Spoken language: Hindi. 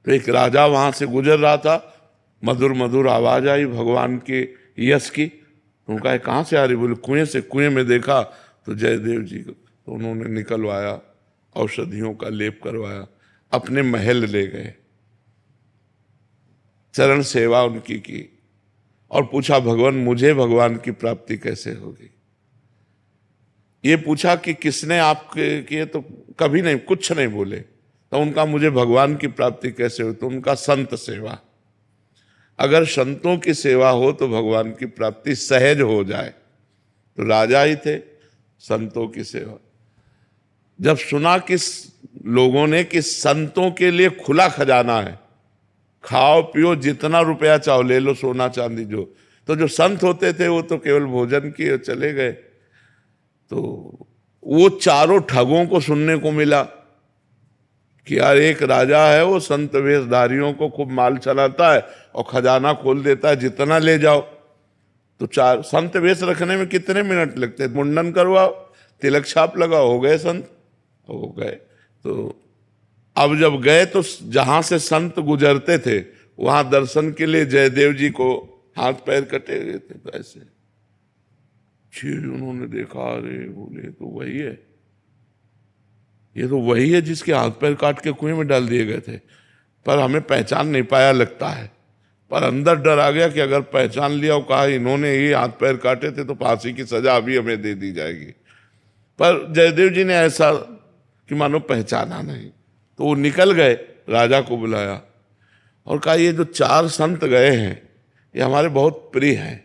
तो एक राजा वहां से गुजर रहा था, मधुर मधुर आवाज आई भगवान के यश की। तो उनका कहाँ से आ रही? बोले कुएं से। कुएं में देखा तो जयदेव जी को, तो उन्होंने निकलवाया, औषधियों का लेप करवाया, अपने महल ले गए, चरण सेवा उनकी की और पूछा भगवान मुझे भगवान की प्राप्ति कैसे होगी। ये पूछा कि किसने आपके किए, तो कभी नहीं, कुछ नहीं बोले। तो उनका मुझे भगवान की प्राप्ति कैसे हो? तो उनका संत सेवा। अगर संतों की सेवा हो तो भगवान की प्राप्ति सहज हो जाए। तो राजा ही थे, संतों की सेवा। जब सुना कि लोगों ने कि संतों के लिए खुला खजाना है, खाओ पियो जितना रुपया चाहो ले लो, सोना चांदी जो, तो जो संत होते थे वो तो केवल भोजन किए चले गए। तो वो चारों ठगों को सुनने को मिला कि यार एक राजा है, वो संत वेशधारियों को खूब माल चलाता है और खजाना खोल देता है, जितना ले जाओ। तो चार संत वेश रखने में कितने मिनट लगते? मुंडन करवाओ, तिलक छाप लगाओ, हो गए संत, हो गए। तो अब जब गए तो जहां से संत गुजरते थे वहां दर्शन के लिए जयदेव जी को हाथ पैर कटे हुए थे। तो ऐसे फिर उन्होंने देखा, अरे बोले तो वही है, ये तो वही है जिसके हाथ पैर काट के कुएं में डाल दिए गए थे। पर हमें पहचान नहीं पाया लगता है, पर अंदर डर आ गया कि अगर पहचान लिया और कहा इन्होंने ही हाथ पैर काटे थे तो फांसी की सजा अभी हमें दे दी जाएगी। पर जयदेव जी ने ऐसा कि मानो पहचाना नहीं। तो वो निकल गए, राजा को बुलाया और कहा ये जो चार संत गए हैं ये हमारे बहुत प्रिय हैं।